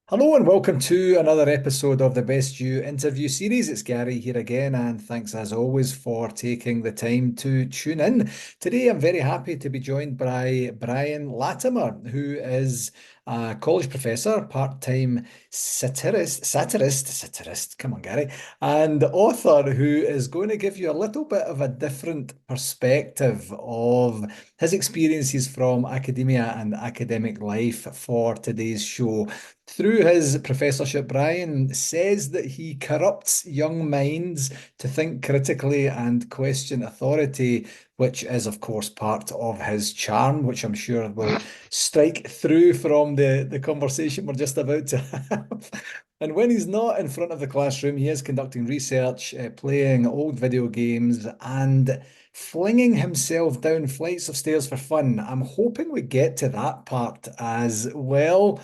Hello and welcome to another episode of the Best You interview series. It's Gary here again, and thanks as always for taking the time to tune in. Today, I'm very happy to be joined by Brian Latimer, who is a college professor, part-time satirist, come on, Gary, and author who is going to give you a little bit of a different perspective of his experiences from academia and academic life for today's show. Through his professorship, Brian says that he corrupts young minds to think critically and question authority, which is, of course, part of his charm, which I'm sure will strike through from the conversation we're just about to have. And when he's not in front of the classroom, he is conducting research, playing old video games, and flinging himself down flights of stairs for fun. I'm hoping we get to that part as well.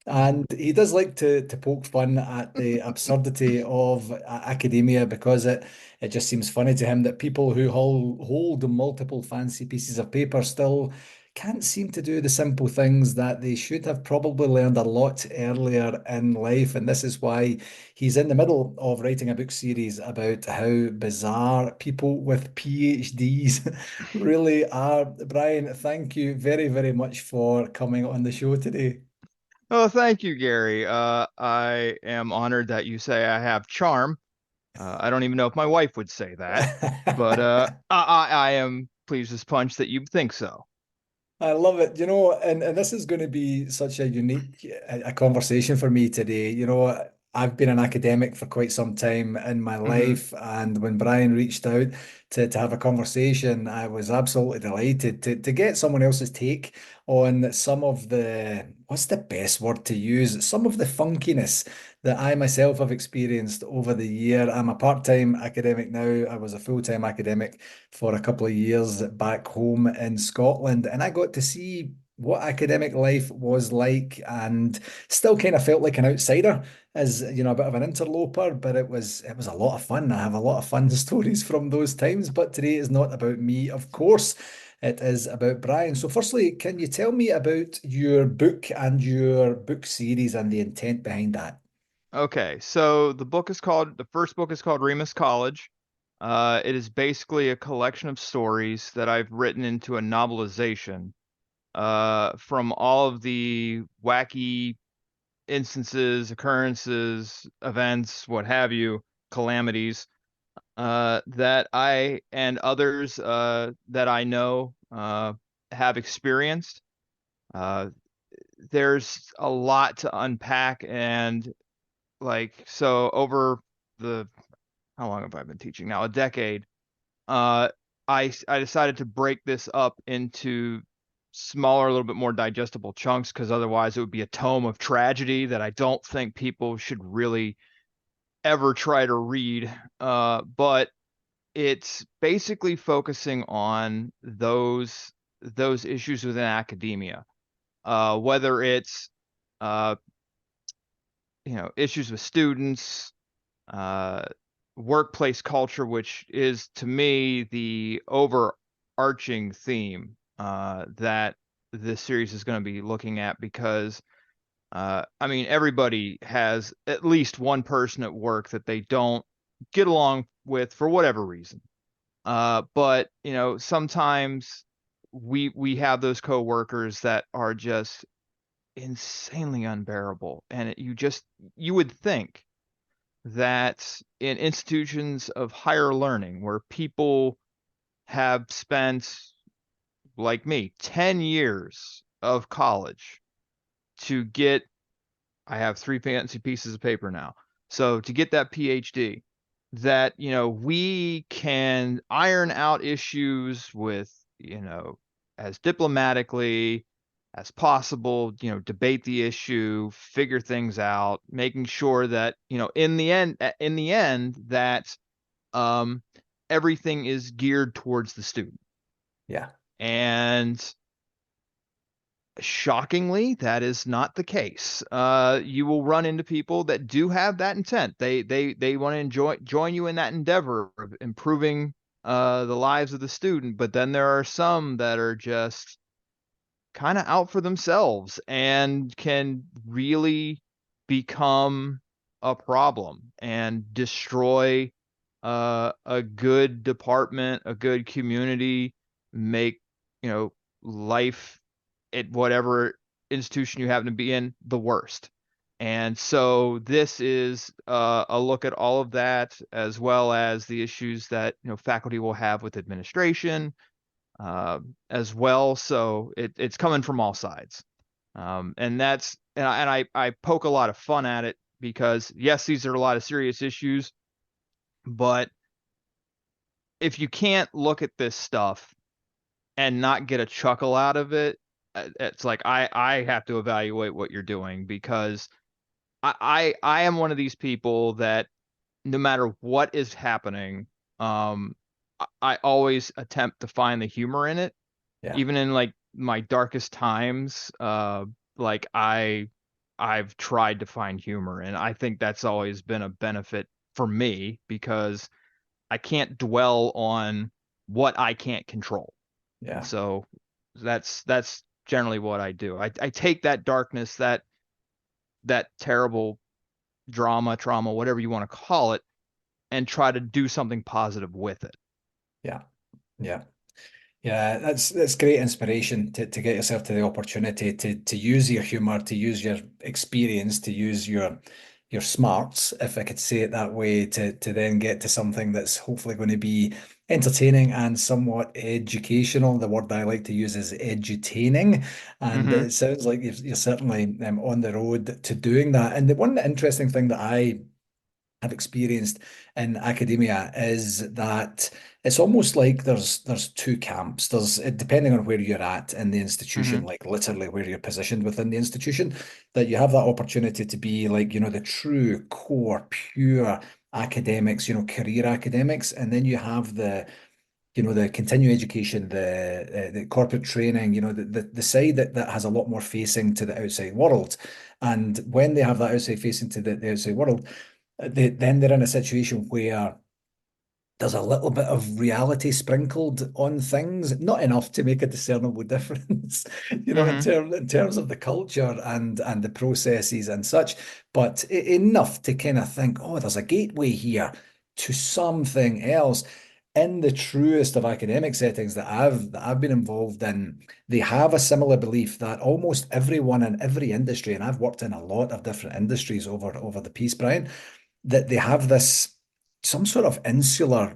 And he does like to poke fun at the absurdity of academia because it just seems funny to him that people who hold multiple fancy pieces of paper still can't seem to do the simple things that they should have probably learned a lot earlier in life. And this is why he's in the middle of writing a book series about how bizarre people with PhDs really are. Brian, thank you very, very much for coming on the show today. Oh, thank you, Gary. I am honored that you say I have charm. I don't even know if my wife would say that, but I am pleased as punch that you think so. I love it. And this is going to be such a unique a conversation for me today. I've been an academic for quite some time in my Hmm. life, and when Brian reached out to have a conversation, I was absolutely delighted to get someone else's take on some of what's the best word to use? Some of the funkiness that I myself have experienced over the year. I'm a part-time academic now. I was a full-time academic for a couple of years back home in Scotland, and I got to see what academic life was like and still kind of felt like an outsider as a bit of an interloper, but it was a lot of fun. I have a lot of fun stories from those times, but today is not about me, of course. It is about Brian. So firstly, can you tell me about your book and your book series and the intent behind that? Okay, so the first book is called Remus College. It is basically a collection of stories that I've written into a novelization from all of the wacky instances, occurrences, events, what have you, calamities that I and others that I know have experienced. Uh, there's a lot to unpack, and so over the how long have I been teaching now? A decade. Uh, I decided to break this up into smaller, a little bit more digestible chunks because otherwise it would be a tome of tragedy that I don't think people should really ever try to read. But it's basically focusing on those issues within academia, whether it's uh, issues with students, uh, workplace culture, which is to me the overarching theme that this series is going to be looking at because I mean everybody has at least one person at work that they don't get along with for whatever reason. But sometimes we have those coworkers that are just insanely unbearable, and you would think that in institutions of higher learning where people have spent, like me, 10 years of college to get, I have three fancy pieces of paper now. So to get that PhD, that, we can iron out issues with, as diplomatically as possible, debate the issue, figure things out, making sure that, in the end, that um, everything is geared towards the student. Yeah. And shockingly, that is not the case. You will run into people that do have that intent. They want to join you in that endeavor of improving the lives of the student, but then there are some that are just kind of out for themselves and can really become a problem and destroy a good department, a good community, make, life at whatever institution you happen to be in the worst. And so this is a look at all of that, as well as the issues that faculty will have with administration uh, as well. So it's coming from all sides, and I poke a lot of fun at it because yes, these are a lot of serious issues, but if you can't look at this stuff and not get a chuckle out of it, it's like I have to evaluate what you're doing because I am one of these people that no matter what is happening, um, I always attempt to find the humor in it, Yeah. even in like my darkest times. Like I've tried to find humor, and I think that's always been a benefit for me because I can't dwell on what I can't control. Yeah. So that's generally what I do. I take that darkness, that terrible drama, trauma, whatever you want to call it, and try to do something positive with it. Yeah. Yeah. Yeah, that's great inspiration to get yourself to the opportunity to use your humor, to use your experience, to use your smarts, if I could say it that way, to then get to something that's hopefully going to be entertaining and somewhat educational. The word I like to use is edutaining, and Hmm. it sounds like you're certainly on the road to doing that. And the one interesting thing that I have experienced in academia is that it's almost like there's two camps. There's depending on where you're at in the institution, Hmm. like literally where you're positioned within the institution, that you have that opportunity to be like, the true core, pure academics, career academics, and then you have the continuing education, the corporate training, the side that has a lot more facing to the outside world. And when they have that outside facing to the outside world, then they're in a situation where there's a little bit of reality sprinkled on things, not enough to make a discernible difference, Hmm. in terms of the culture and the processes and such, but enough to kind of think, oh, there's a gateway here to something else. In the truest of academic settings that I've been involved in, they have a similar belief that almost everyone in every industry, and I've worked in a lot of different industries over the piece, Brian, that they have this some sort of insular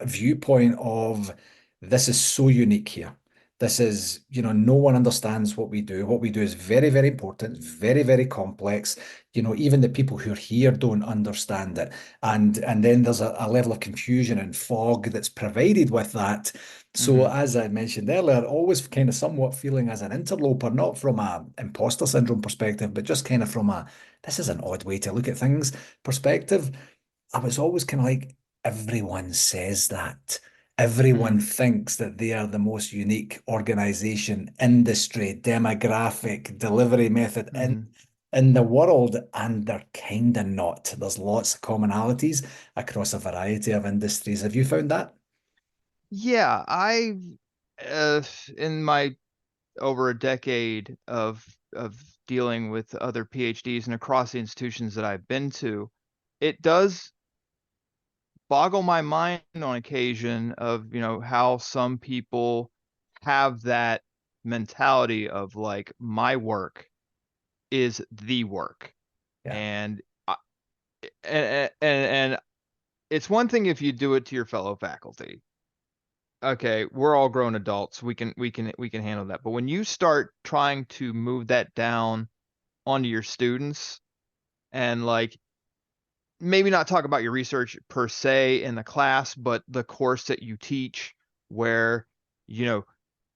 viewpoint of this is so unique here. This is, no one understands what we do. What we do is very, very important, very, very complex. Even the people who are here don't understand it. And then there's a level of confusion and fog that's provided with that. So Hmm. as I mentioned earlier, always kind of somewhat feeling as an interloper, not from a imposter syndrome perspective, but just kind of from a this is an odd way to look at things perspective. I was always kind of like, everyone says that. Everyone Hmm. thinks that they are the most unique organization, industry, demographic, delivery method Hmm. in the world, and they're kind of not. There's lots of commonalities across a variety of industries. Have you found that? Yeah, uh, in my over a decade of dealing with other PhDs and across the institutions that I've been to, it does boggle my mind on occasion of, how some people have that mentality of like my work is the work. Yeah, And and it's one thing if you do it to your fellow faculty. Okay, we're all grown adults. We can handle that. But when you start trying to move that down onto your students and like maybe not talk about your research per se in the class, but the course that you teach where, you know,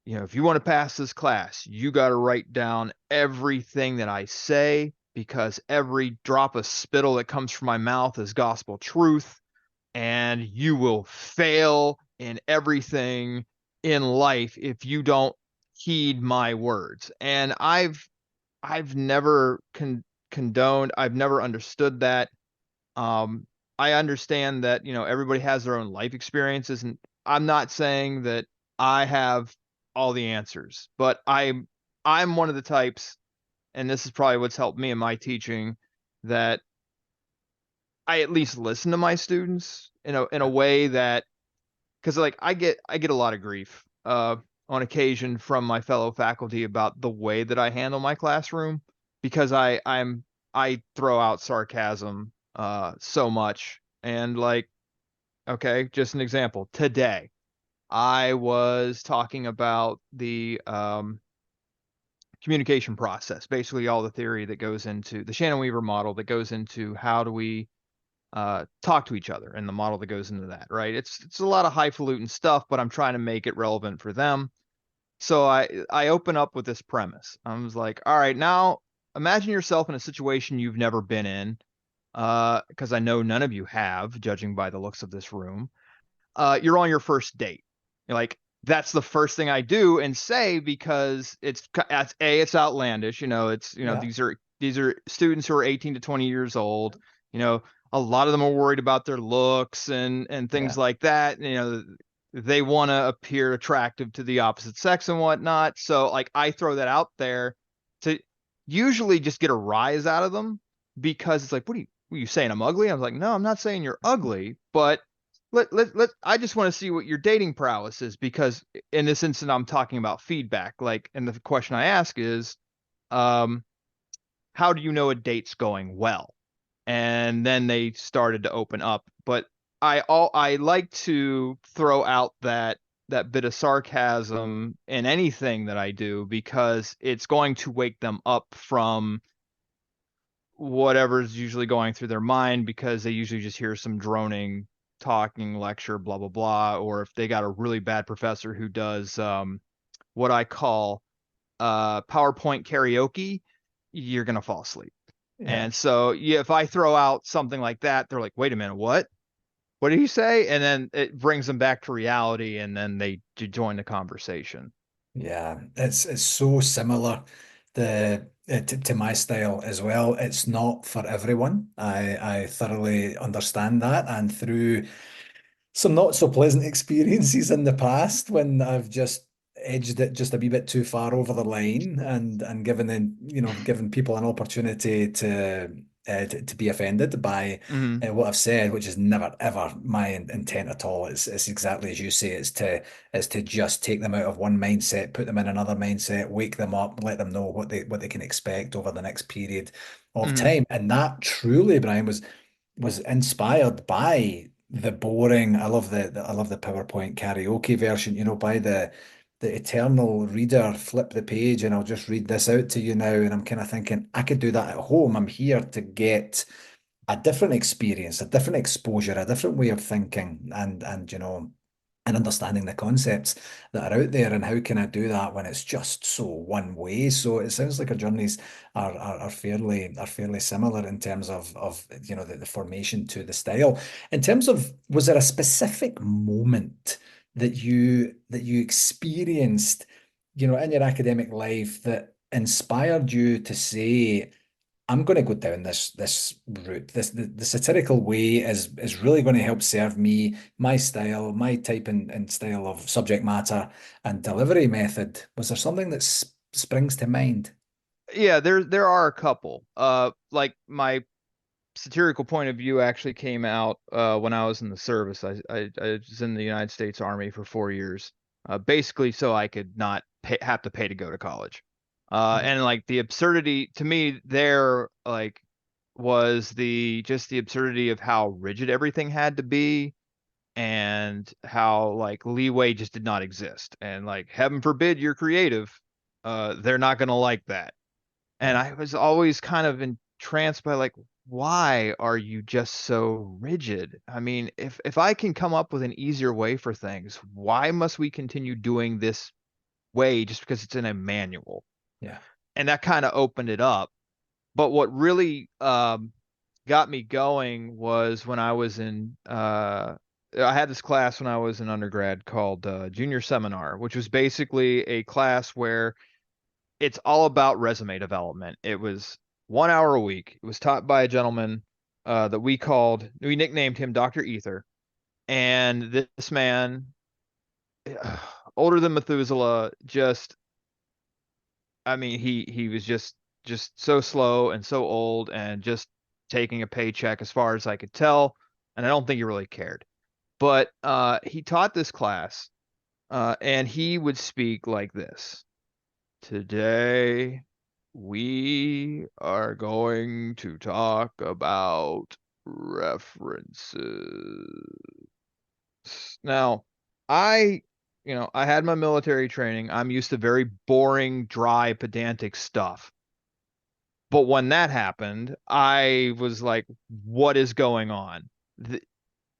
if you want to pass this class, you got to write down everything that I say because every drop of spittle that comes from my mouth is gospel truth, and you will fail in everything in life if you don't heed my words. And I've never condoned, I've never understood that. um, I understand that, everybody has their own life experiences, and I'm not saying that I have all the answers, but I'm one of the types, and this is probably what's helped me in my teaching, that I at least listen to my students in a way that, because like I get a lot of grief on occasion from my fellow faculty about the way that I handle my classroom, because I throw out sarcasm so much. And like, okay, just an example. Today I was talking about the communication process, basically all the theory that goes into the Shannon Weaver model, that goes into how do we talk to each other, and the model that goes into that, right? It's a lot of highfalutin stuff, but I'm trying to make it relevant for them. So I open up with this premise. I was like, all right, now imagine yourself in a situation you've never been in, because I know none of you have, judging by the looks of this room. You're on your first date. You're like, that's the first thing I do and say, because it's outlandish. It's Yeah. these are students who are 18 to 20 years old. You know, a lot of them are worried about their looks and things Yeah. like that. They want to appear attractive to the opposite sex and whatnot. So like I throw that out there to usually just get a rise out of them, because it's like, what are you saying? I'm ugly? I was like, no, I'm not saying you're ugly, but I just want to see what your dating prowess is, because in this instance I'm talking about feedback. Like, and the question I ask is, um, how do you know a date's going well? And then they started to open up. But I like to throw out that bit of sarcasm in anything that I do, because it's going to wake them up from whatever's usually going through their mind, because they usually just hear some droning talking lecture, blah blah blah. Or if they got a really bad professor who does what I call PowerPoint karaoke, you're gonna fall asleep. Yeah. And so yeah, if I throw out something like that, they're like, wait a minute, what did he say? And then it brings them back to reality, and then they join the conversation. Yeah, it's so similar to my style as well. It's not for everyone. I thoroughly understand that, and through some not so pleasant experiences in the past when I've just edged it just a wee bit too far over the line and given people an opportunity to be offended by Hmm. what I've said, which is never ever my intent at all. It's exactly as you say. It's to just take them out of one mindset, put them in another mindset, wake them up, let them know what they can expect over the next period of Hmm. time. And that truly, Brian, was inspired by the boring. I love the PowerPoint karaoke version, by the eternal reader, flip the page and I'll just read this out to you now. And I'm kind of thinking, I could do that at home. I'm here to get a different experience, a different exposure, a different way of thinking, and understanding the concepts that are out there. And how can I do that when it's just so one way? So it sounds like our journeys are fairly similar in terms of the formation to the style. In terms of, was there a specific moment that you experienced, in your academic life that inspired you to say, I'm going to go down this route. The satirical way is really going to help serve me, my style, my type and style of subject matter and delivery method. Was there something that springs to mind? Yeah, there are a couple. Like my satirical point of view actually came out when I was in the service. I was in the United States Army for 4 years, basically so I could not have to pay to go to college. Yeah. And like the absurdity to me there, like, was the absurdity of how rigid everything had to be, and how like leeway just did not exist. And like, heaven forbid you're creative, they're not gonna like that. And Yeah. I was always kind of entranced by like, why are you just so rigid? I mean, if I can come up with an easier way for things, why must we continue doing this way just because it's in a manual? Yeah. And that kind of opened it up. But what really got me going was when I had this class when I was in undergrad called Junior Seminar, which was basically a class where it's all about resume development. It was 1 hour a week. It was taught by a gentleman that we nicknamed him Dr. Ether. And this man, older than Methuselah, I mean, he was just so slow and so old, and just taking a paycheck as far as I could tell, and I don't think he really cared. But he taught this class, and he would speak like this. Today, we are going to talk about references. Now, I, I had my military training. I'm used to very boring, dry, pedantic stuff. But when that happened, I was like, what is going on?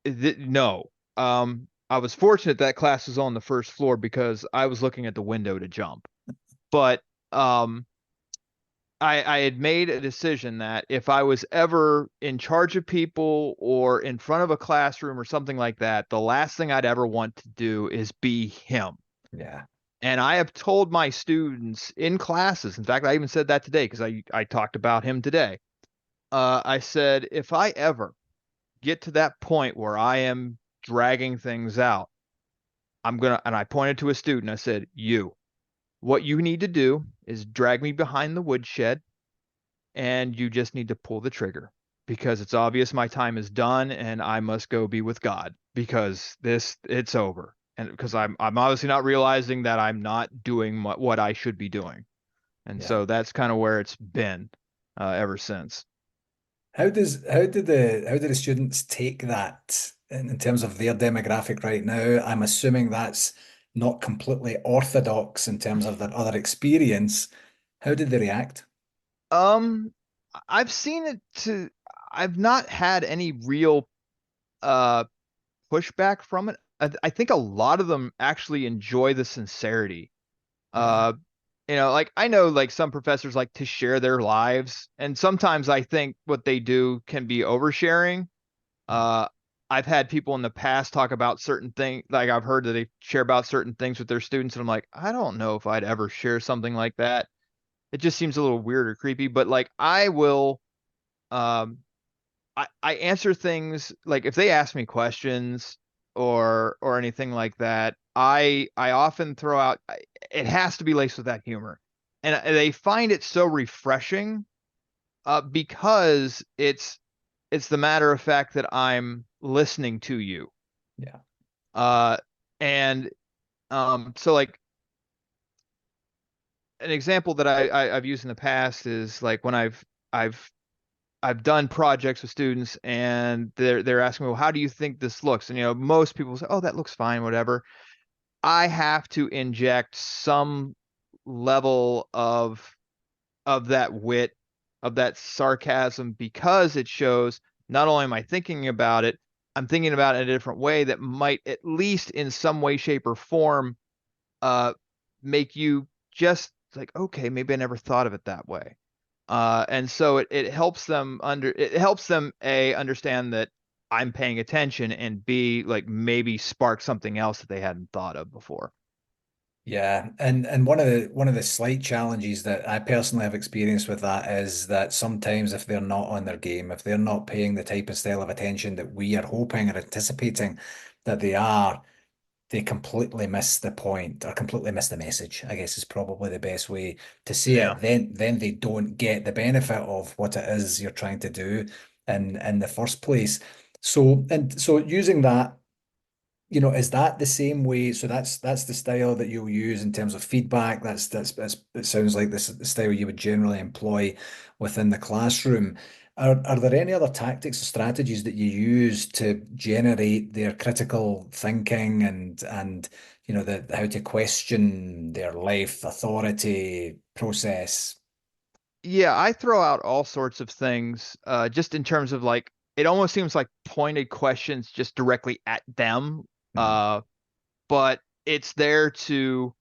No. I was fortunate that class was on the first floor because I was looking at the window to jump. But um, I had made a decision that if I was ever in charge of people or in front of a classroom or something like that, the last thing I'd ever want to do is be him. Yeah. And I have told my students in classes, in fact, I even said that today because I talked about him today. I said, if I ever get to that point where I am dragging things out, and I pointed to a student, I said, what you need to do is drag me behind the woodshed and you just need to pull the trigger because it's obvious my time is done and I must go be with God because it's over. And because I'm obviously not realizing that I'm not doing what I should be doing. And Yeah. so that's kind of where it's been ever since. How do the students take that in terms of their demographic right now? I'm assuming that's not completely orthodox in terms of their other experience. How did they react? Um, I've seen it to, I've not had any real uh pushback from it. I think a lot of them actually enjoy the sincerity. Yeah. Uh, like I know like some professors like to share their lives, and sometimes I think what they do can be oversharing. Uh, I've had people in the past talk about certain things, like I've heard that they share about certain things with their students, and I'm like, I don't know if I'd ever share something like that. It just seems a little weird or creepy, but like I will, um, I answer things like if they ask me questions or anything like that, I often throw out it has to be laced with that humor. And they find it so refreshing because it's the matter of fact that I'm listening to you. Yeah. Uh and so like an example that I've used in the past is like when I've I've done projects with students and they're asking me, well, how do you think this looks? And most people say, oh, that looks fine, whatever. I have to inject some level of that wit, of that sarcasm, because it shows not only am I thinking about it, I'm thinking about it in a different way that might, at least in some way, shape, or form, uh, make you just like, okay, maybe I never thought of it that way. And so it helps them A, understand that I'm paying attention, and B, like maybe spark something else that they hadn't thought of before. Yeah, and one of the slight challenges that I personally have experienced with that is that sometimes if they're not on their game, if they're not paying the type of style of attention that we are hoping or anticipating that they are, they completely miss the point or completely miss the message, I guess is probably the best way to say Yeah. it. Then they don't get the benefit of what it is you're trying to do in the first place. So using that, is that the same way? So that's the style that you'll use in terms of feedback. That's it sounds like this is the style you would generally employ within the classroom. Are there any other tactics or strategies that you use to generate their critical thinking and the how to question their life authority process? Yeah, I throw out all sorts of things, just in terms of like, it almost seems like pointed questions just directly at them. Mhm. Uh, but it's there to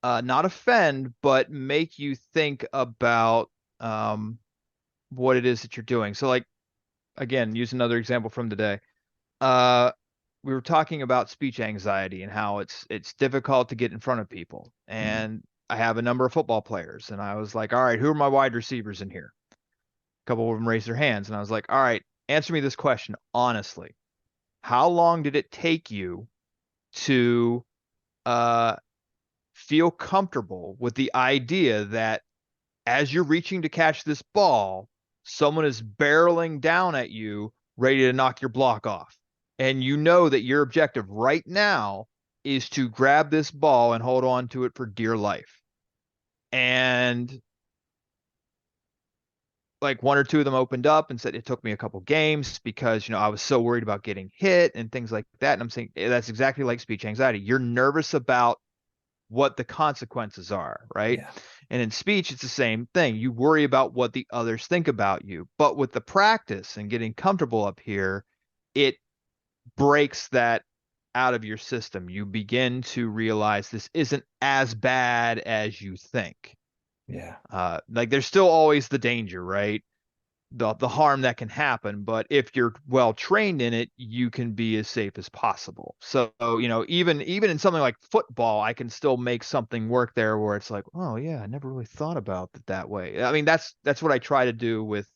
not offend, but make you think about um, what it is that you're doing. So, like, again, use another example from today. Uh, we were talking about speech anxiety and how it's difficult to get in front of people. Mhm. And I have a number of football players, and I was like, all right, who are my wide receivers in here? A couple of them raised their hands, and I was like, all right, answer me this question honestly. How long did it take you to uh, feel comfortable with the idea that as you're reaching to catch this ball, someone is barreling down at you, ready to knock your block off. And you know that your objective right now is to grab this ball and hold on to it for dear life. And like one or two of them opened up and said it took me a couple games because I was so worried about getting hit and things like that. And I'm saying that's exactly like speech anxiety. You're nervous about what the consequences are, right? Yeah. And in speech, it's the same thing. You worry about what the others think about you. But with the practice and getting comfortable up here, it breaks that out of your system. You begin to realize this isn't as bad as you think. Yeah. Like there's still always the danger, right? The harm that can happen, but if you're well trained in it, you can be as safe as possible. So, even in something like football, I can still make something work there where it's like, oh yeah, I never really thought about it that way. I mean, that's what I try to do with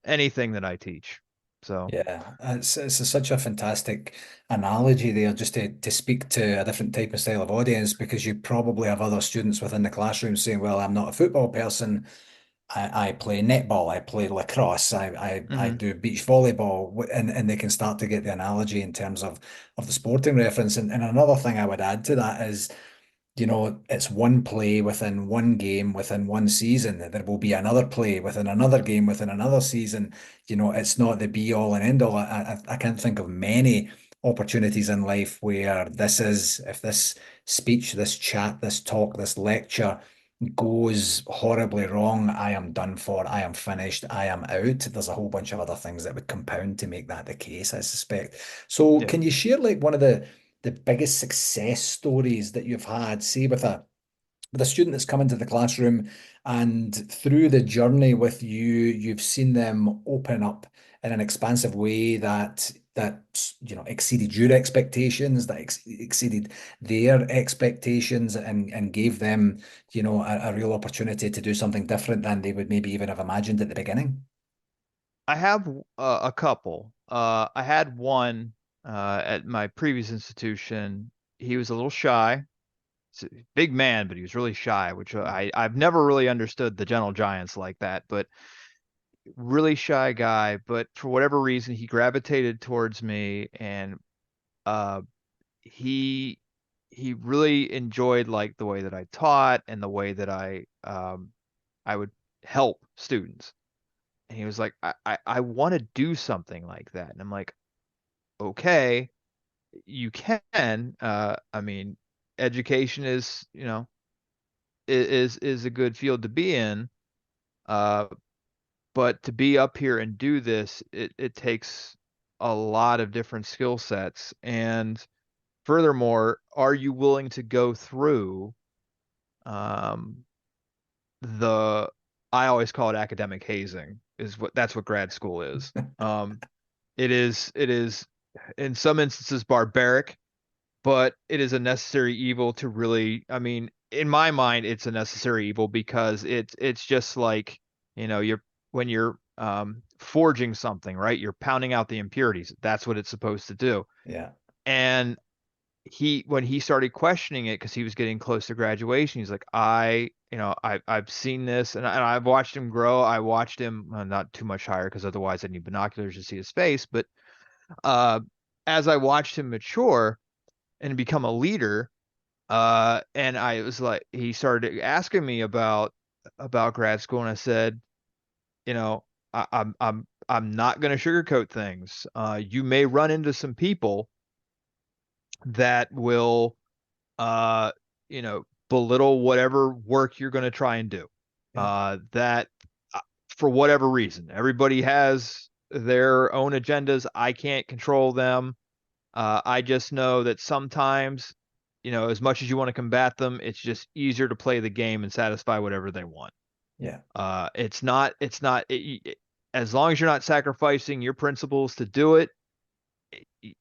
anything that I teach. So, Yeah, it's such a fantastic analogy there, just to speak to a different type of style of audience, because you probably have other students within the classroom saying, "Well, I'm not a football person. I play netball, I play lacrosse, I mhm. do beach volleyball," and they can start to get the analogy in terms of the sporting reference. And another thing I would add to that is, it's one play within one game within one season. There will be another play within another game within another season. It's not the be all and end all. I can't think of many opportunities in life where if this speech, this chat, this talk, this lecture goes horribly wrong, I am done for. I am finished. I am out. There's a whole bunch of other things that would compound to make that the case, I suspect. So, Yeah. can you share like one of the biggest success stories that you've had, say with a student that's come into the classroom and through the journey with you, you've seen them open up in an expansive way that exceeded your expectations, that exceeded their expectations, and gave them, a real opportunity to do something different than they would maybe even have imagined at the beginning. I have a couple. I had one at my previous institution. He was a little shy. He's a big man, but he was really shy, which I've never really understood the gentle giants like that, but really shy guy. But for whatever reason, he gravitated towards me, and uh, he he really enjoyed like the way that I taught and the way that I would help students. And he was like, I want to do something like that. And I'm like, okay, you can. I mean, education is, is a good field to be in. Uh, but to be up here and do this, it takes a lot of different skill sets. And furthermore, are you willing to go through um, the, I always call it academic hazing, that's what grad school is. Um, it is in some instances barbaric, but it is a necessary evil to really, I mean, in my mind, it's a necessary evil because it's just like, you're when you're forging something, right? You're pounding out the impurities. That's what it's supposed to do. Yeah, And when he started questioning it because he was getting close to graduation, he's like, I've seen this and I've watched him grow. I watched him not too much higher because otherwise I'd need binoculars to see his face, but uh, as I watched him mature and become a leader, and I was like, he started asking me about grad school, and I said, you know, I'm not going to sugarcoat things. You may run into some people that will, uh, belittle whatever work you're going to try and do. yeah, That for whatever reason, everybody has their own agendas. I can't control them. I just know that sometimes, as much as you want to combat them, it's just easier to play the game and satisfy whatever they want. yeah, As long as you're not sacrificing your principles to do it,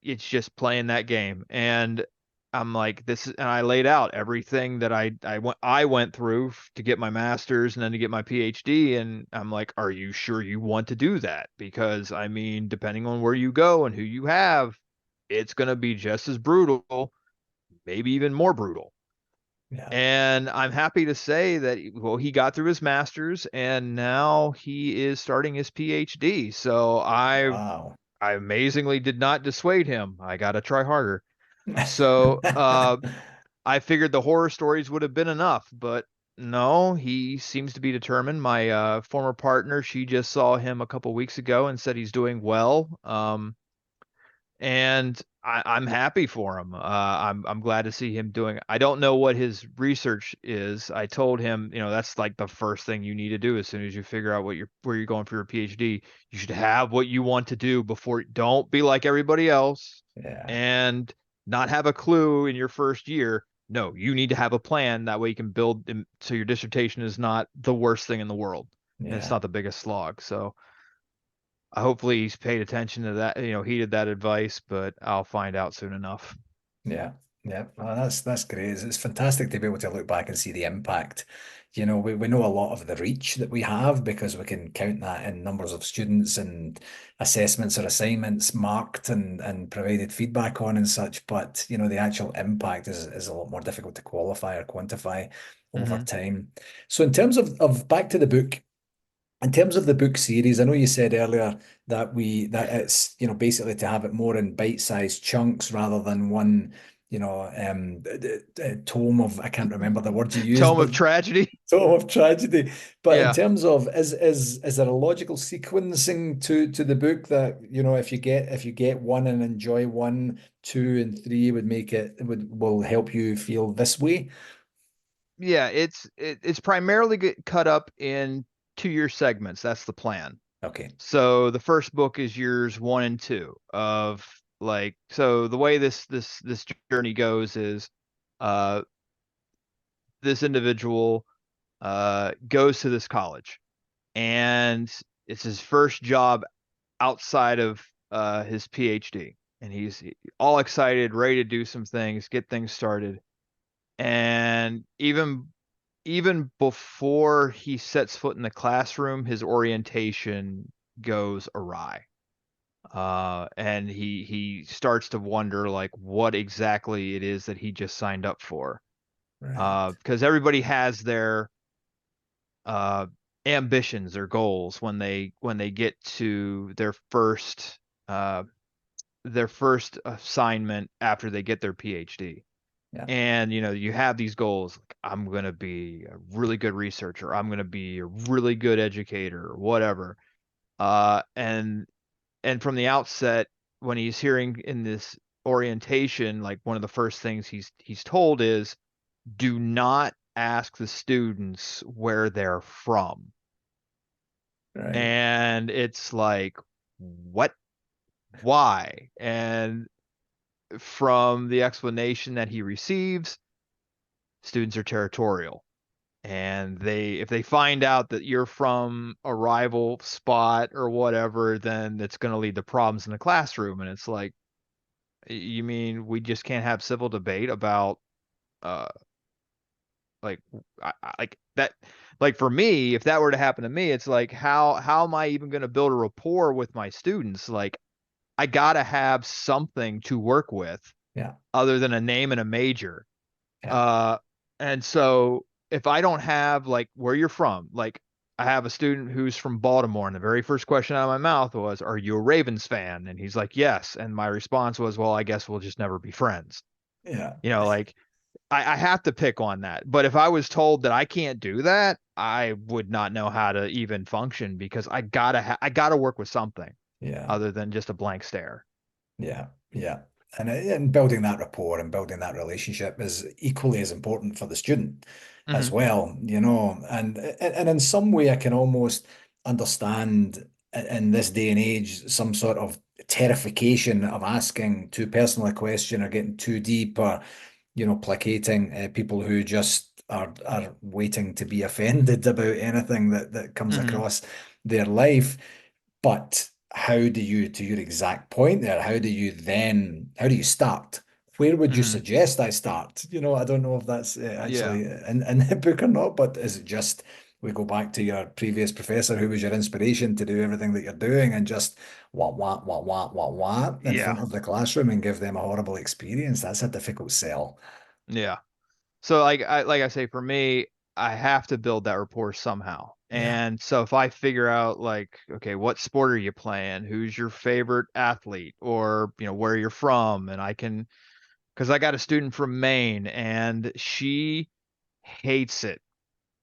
it's just playing that game. And I'm like, and I laid out everything that I went through to get my master's and then to get my PhD. And I'm like, are you sure you want to do that? Because I mean, depending on where you go and who you have, it's going to be just as brutal, maybe even more brutal. Yeah. And I'm happy to say that, well, he got through his master's and now he is starting his PhD. So Wow. I amazingly did not dissuade him. I got to try harder. So I figured the horror stories would have been enough, but no, he seems to be determined. My former partner, she just saw him a couple weeks ago and said he's doing well. And I'm happy for him. I'm glad to see him doing. I don't know what his research is. I told him, that's like the first thing you need to do as soon as you figure out where you're going for your PhD. You should have what you want to do before. Don't be like everybody else Yeah. and not have a clue in your first year. No, you need to have a plan. That way you can build so your dissertation is not the worst thing in the world and it's Yeah. not the biggest slog. So hopefully he's paid attention to that, heeded that advice, but I'll find out soon enough. Yeah, yeah, well, that's great. It's fantastic to be able to look back and see the impact. We know a lot of the reach that we have because we can count that in numbers of students and assessments or assignments marked and provided feedback on and such. But the actual impact is a lot more difficult to qualify or quantify over Hmm. time. So in terms of back to the book. In terms of the book series, I know you said earlier that it's basically to have it more in bite-sized chunks rather than one tome of, I can't remember the words you used, Tome but of Tragedy. tome of tragedy. But in Yeah. terms of is there a logical sequencing to the book that if you get one and enjoy one, two, and three would make will help you feel this way? Yeah, it's primarily get cut up in 2 year segments. That's the plan. Okay, So the first book is years 1 and 2 of like, so the way this journey goes is uh this individual goes to this college and it's his first job outside of his PhD. And he's all excited, ready to do some things, get things started. And even before he sets foot in the classroom, his orientation goes awry. And he starts to wonder like what exactly it is that he just signed up for. right, Because everybody has their uh, ambitions or goals when they get to uh, their first assignment after they get their PhD. yeah, And you have these goals like I'm going to be a really good researcher, I'm going to be a really good educator or whatever. And from the outset when he's hearing in this orientation, like one of the first things he's told is do not ask the students where they're from. right, And it's like, what? Why? And from the explanation that he receives, students are territorial. And if they find out that you're from a rival spot or whatever, then it's going to lead to problems in the classroom. And it's like, you mean we just can't have civil debate about uh like like that, like for me, if that were to happen to me, it's like how am I even going to build a rapport with my students? Like I gotta have something to work with yeah, other than a name and a major. yeah, Uh, and so if I don't have like where you're from, like I have a student who's from Baltimore, and the very first question out of my mouth was, "Are you a Ravens fan?" And he's like, "Yes." And my response was, "Well, I guess we'll just never be friends." yeah. Like I have to pick on that. But if I was told that I can't do that, I would not know how to even function because I gotta work with something Yeah, other than just a blank stare. yeah, yeah. And building that rapport and building that relationship is equally as important for the student as Hmm. well. And in some way I can almost understand in this day and age some sort of terrification of asking too personal a question or getting too deep or placating people who just are waiting to be offended about anything that comes Hmm. across their life. But how do you, to your exact point there, how do you start? Where would you Hmm. suggest I start? I don't know if that's Yeah. actually in the book or not, but is it just we go back to your previous professor who was your inspiration to do everything that you're doing and just wah in Yeah. front of the classroom and give them a horrible experience? That's a difficult sell. Yeah. So like I say, for me, I have to build that rapport somehow. Yeah. And so if I figure out like, okay, what sport are you playing? Who's your favorite athlete? Or, where you're from? And I can, because I got a student from Maine and she hates it,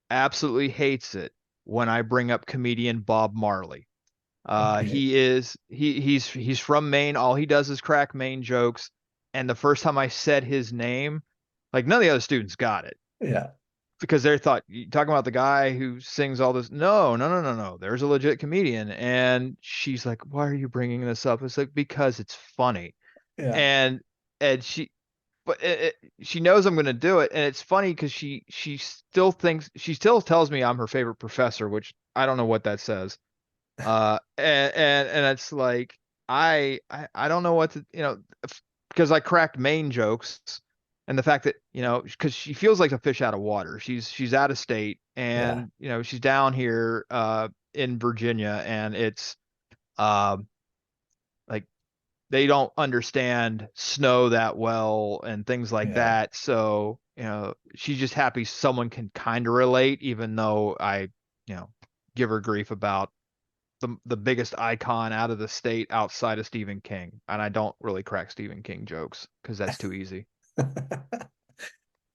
absolutely hates it when I bring up comedian Bob Marley. Okay. He's from Maine. All he does is crack Maine jokes. And the first time I said his name, like none of the other students got it Yeah. because they thought you talking about the guy who sings all this. No, no, no, no, no. There's a legit comedian, and she's like, "Why are you bringing this up?" It's like because it's funny, Yeah. and and she, but she knows I'm going to do it, and it's funny because she still tells me I'm her favorite professor, which I don't know what that says. And it's like I don't know what to because I cracked Maine jokes and the fact that because she feels like a fish out of water. She's out of state Yeah. and she's down here in Virginia and it's um like they don't understand snow that well and things like Yeah. that. So she's just happy someone can kind of relate, even though I you know give her grief about the biggest icon out of the state outside of Stephen King. And I don't really crack Stephen King jokes because that's too easy.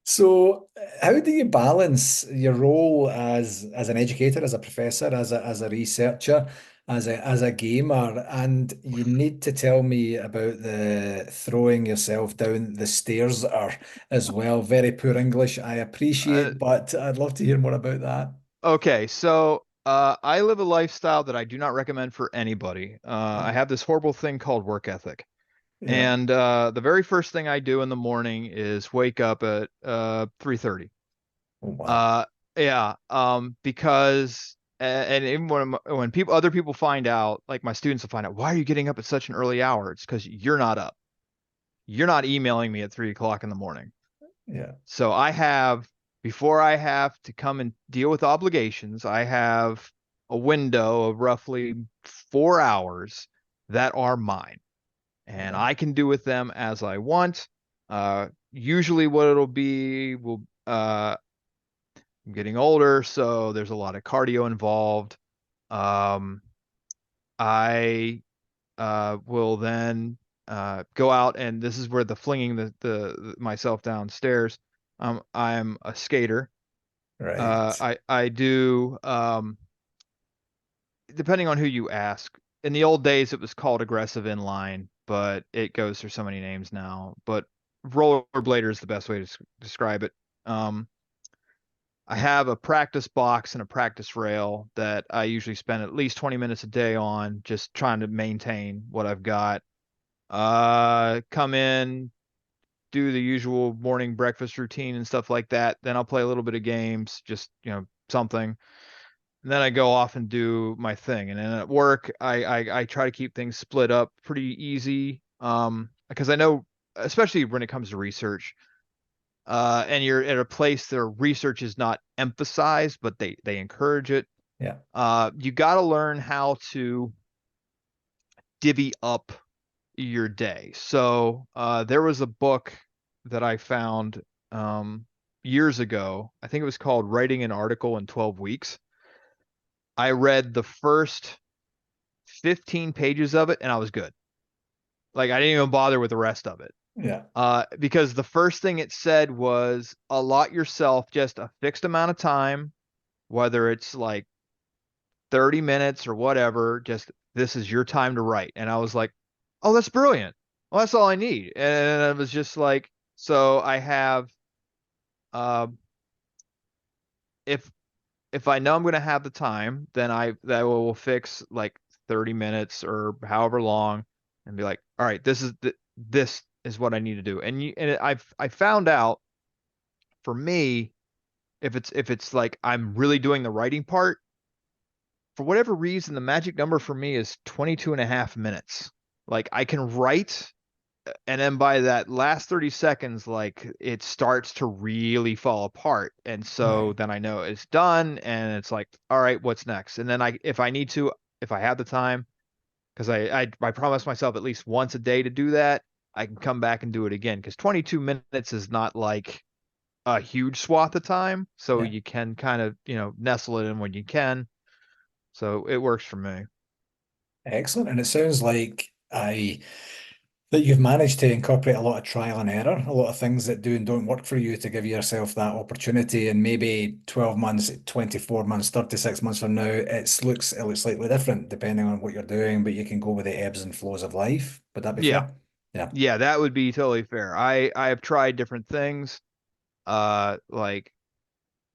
So, how do you balance your role as an educator, as a professor, as a researcher, as a gamer? And you need to tell me about the throwing yourself down the stairs are as well. Very poor English, I Uh, appreciate, but I'd love to hear more about that. okay, so I live a lifestyle that I do not recommend for anybody. I Yeah. have this horrible thing called work ethic. Yeah. And the very first thing I do in the morning is wake up at 3:30. Oh, wow. Uh, yeah, because and even when people other people find out, like my students will find out, why are you getting up at such an early hour? It's because you're not up. You're not emailing me at 3 o'clock in the morning. Yeah. So before I have to come and deal with obligations, I have a window of roughly 4 hours that are mine, and Yeah. I can do with them as I want. Usually, what it'll be will I'm getting older, so there's a lot of cardio involved. Um, I will then go out, and this is where the flinging the myself downstairs. I'm a skater. Right. I do depending on who you ask. In the old days, it was called aggressive inline, but it goes through so many names now. But rollerblader is the best way to describe it. Um, I have a practice box and a practice rail that I usually spend at least 20 minutes a day on, just trying to maintain what I've got. Come in, do the usual morning breakfast routine and stuff like that. Then I'll play a little bit of games, just, something. And then I go off and do my thing. And then at work, I try to keep things split up pretty easy. Because I know, especially when it comes to research, and you're at a place where research is not emphasized, but they encourage it. Yeah. You got to learn how to divvy up your day. So there was a book that I found years ago. I think it was called Writing an Article in 12 Weeks. I read the first 15 pages of it and I was good. Like I didn't even bother with the rest of it. Yeah. Because the first thing it said was allot yourself just a fixed amount of time, whether it's like 30 minutes or whatever, just this is your time to write. And I was like, oh, that's brilliant. Well, that's all I need. And it was just like, so I have, uh, if if I know I'm going to have the time, then that will fix like 30 minutes or however long and be like, all right, this is what I need to do. I found out for me, if it's like I'm really doing the writing part, for whatever reason, the magic number for me is 22 and a half minutes. Like I can write and then by that last 30 seconds, like it starts to really fall apart. And so Right. then I know it's done and it's like, all right, what's next? And then if I need to, if I have the time, because I promise myself at least once a day to do that, I can come back and do it again. Because 22 minutes is not like a huge swath of time, so Yeah. you can kind of, nestle it in when you can. So it works for me. Excellent. And it sounds like I that you've managed to incorporate a lot of trial and error, a lot of things that do and don't work for you to give yourself that opportunity. And maybe 12 months, 24 months, 36 months from now, it looks slightly different depending on what you're doing, but you can go with the ebbs and flows of life. Would that be Yeah. fair? Yeah. Yeah, that would be totally fair. I have tried different things. Like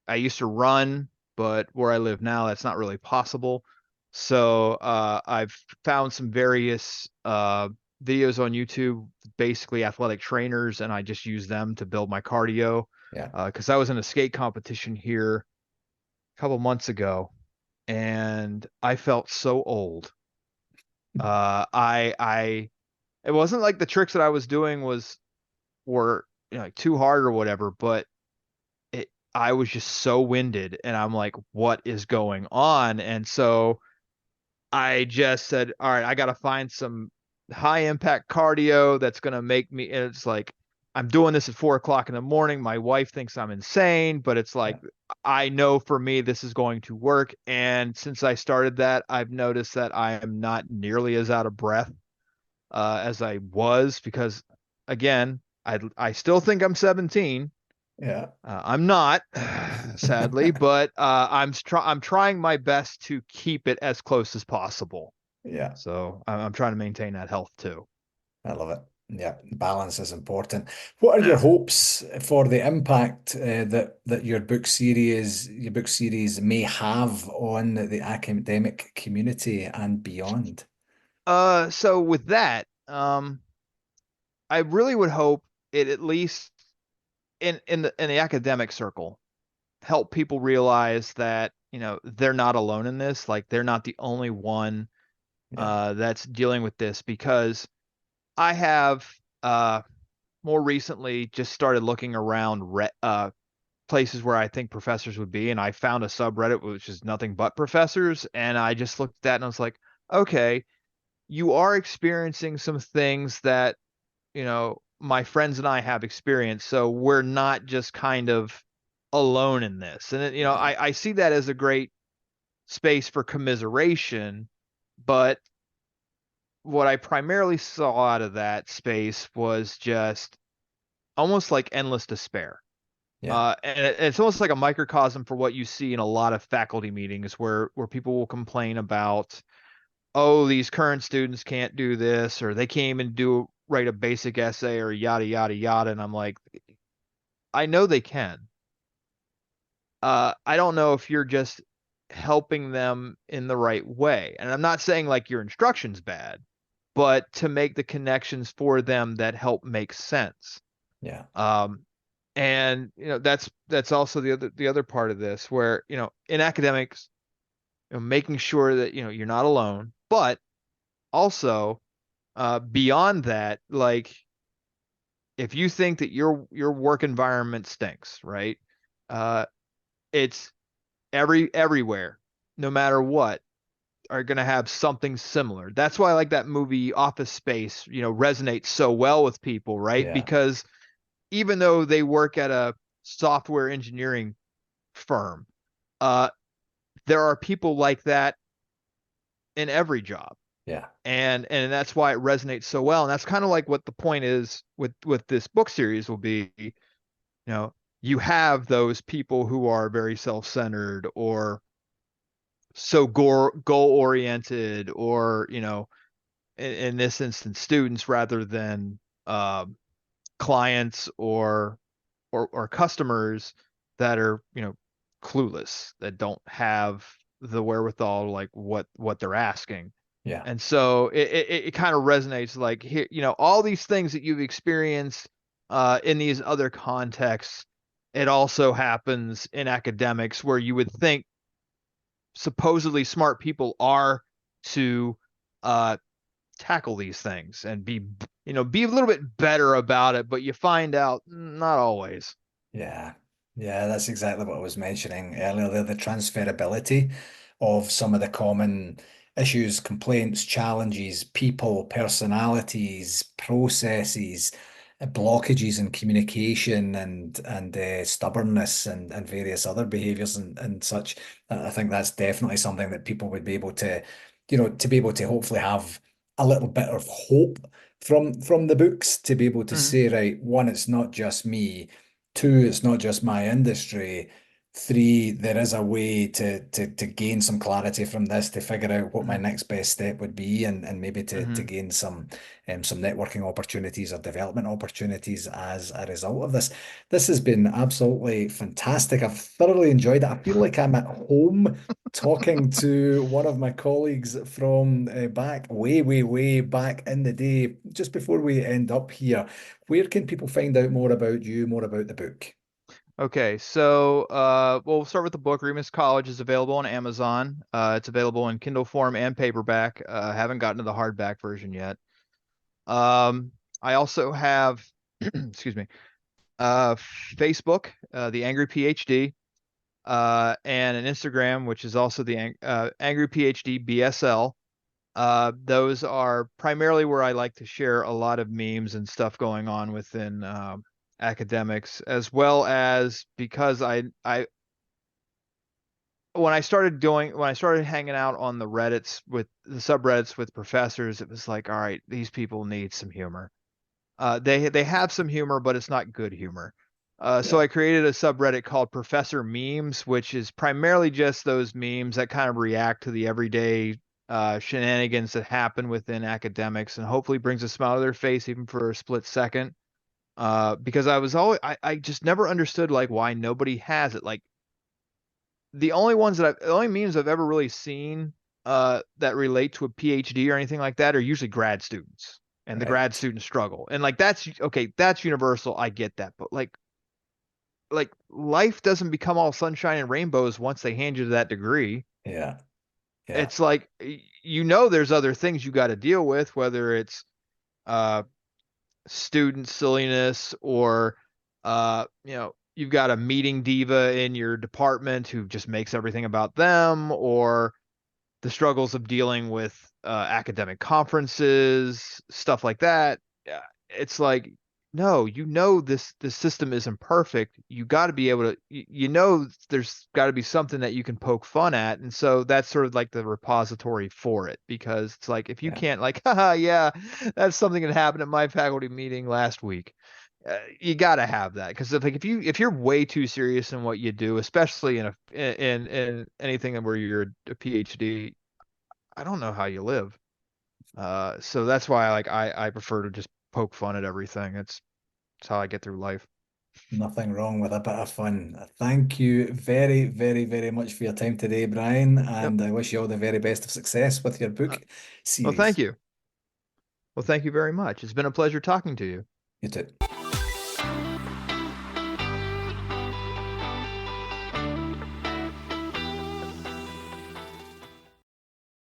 I used to run, but where I live now, that's not really possible. So I've found some various videos on YouTube, basically athletic trainers, and I just use them to build my cardio. Yeah. Because I was in a skate competition here a couple months ago, and I felt so old. I it wasn't like the tricks that I was doing were like too hard or whatever, but I was just so winded and I'm like, what is going on? And so I just said, all right, I got to find some high impact cardio that's going to make me. And it's like, I'm doing this at 4 o'clock in the morning. My wife thinks I'm insane, but it's Yeah. like, I know for me, this is going to work. And since I started that, I've noticed that I am not nearly as out of breath as I was because, again, I still think I'm 17. Yeah. I'm not, sadly, but I'm trying my best to keep it as close as possible. Yeah. So I'm trying to maintain that health too. I love it. Yeah, balance is important. What are your Yeah. hopes for the impact that your book series may have on the academic community and beyond? So with that, I really would hope it at least in the academic circle help people realize that they're not alone in this. Like they're not the only one Yeah, that's dealing with this because I have uh more recently just started looking around places where I think professors would be, and I found a subreddit which is nothing but professors, and I just looked at that and I was like, okay, you are experiencing some things that my friends and I have experienced, so we're not just kind of alone in this, and yeah, I see that as a great space for commiseration, but what I primarily saw out of that space was just almost like endless despair. yeah, And it's almost like a microcosm for what you see in a lot of faculty meetings where people will complain about, oh, these current students can't do this, or they can't even write a basic essay, or yada yada yada. And I'm like, I know they can. I don't know if you're just helping them in the right way. And I'm not saying like your instruction's bad, but to make the connections for them that help make sense. yeah, Um, and that's also the other part of this where in academics, making sure that you're not alone, but also beyond that, like if you think that your work environment stinks, right? Uh, it's everywhere, no matter what, are going to have something similar. That's why I like that movie Office Space, resonates so well with people, right? yeah, Because even though they work at a software engineering firm, uh, there are people like that in every job. yeah, And that's why it resonates so well. And that's kind of like what the point is with this book series will be, you have those people who are very self-centered or so goal oriented or, in this instance, students rather than clients or customers that are clueless, that don't have the wherewithal like what they're asking. yeah, And so it kind of resonates like here, all these things that you've experienced in these other contexts, it also happens in academics where you would think supposedly smart people are to uh tackle these things and be a little bit better about it, but you find out not always. yeah. Yeah, that's exactly what I was mentioning earlier there, the transferability of some of the common issues, complaints, challenges, people, personalities, processes. blockages in communication and stubbornness and various other behaviors and such. I think that's definitely something that people would be able to, to be able to hopefully have a little bit of hope from the books to be able to Hmm. say, right, one, it's not just me. Two, it's not just my industry. Three, there is a way to gain some clarity from this, to figure out what my Hmm. next best step would be, and maybe to Hmm. gain some networking opportunities or development opportunities as a result of this. This has been absolutely fantastic. I've thoroughly enjoyed it. I feel like I'm at home talking to one of my colleagues from back way, way, way back in the day, just before we end up here. Where can people find out more about you, more about the book? Okay, so we'll start with the book. Remus College is available on Amazon. It's available in Kindle form and paperback. Haven't gotten to the hardback version yet. Um, I also have, excuse me, uh, Facebook, the Angry PhD, and an Instagram, which is also the Angry PhD BSL. Those are primarily where I like to share a lot of memes and stuff going on within academics, as well as because I when I started hanging out on the Reddits with the subreddits with professors, it was like, all right, these people need some humor. They have some humor, but it's not good humor. So Yeah. I created a subreddit called Professor Memes, which is primarily just those memes that kind of react to the everyday shenanigans that happen within academics, and hopefully brings a smile to their face even for a split second. Because I just never understood like why nobody has it. Like the only memes I've ever really seen that relate to a PhD or anything like that are usually grad students and the grad Right. student struggle. And like that's okay, that's universal. I get that. But like life doesn't become all sunshine and rainbows once they hand you that degree. Yeah. Yeah. It's like there's other things you got to deal with, whether it's uh student silliness or you've got a meeting diva in your department who just makes everything about them, or the struggles of dealing with academic conferences, stuff like that. It's like, no, this system isn't perfect. You got to be able to, there's got to be something that you can poke fun at, and so that's sort of like the repository for it. Because it's like if you Yeah. can't like, haha, yeah, that's something that happened at my faculty meeting last week. You got to have that because if you're way too serious in what you do, especially in anything where you're a PhD, I don't know how you live. So that's why I prefer to just poke fun at everything. It's how I get through life. Nothing wrong with a bit of fun. Thank you very, very, very much for your time today, Brian, Yep. and I wish you all the very best of success with your Uh, book well, thank series. you. Well, thank you very much. It's been a pleasure talking to you. You too.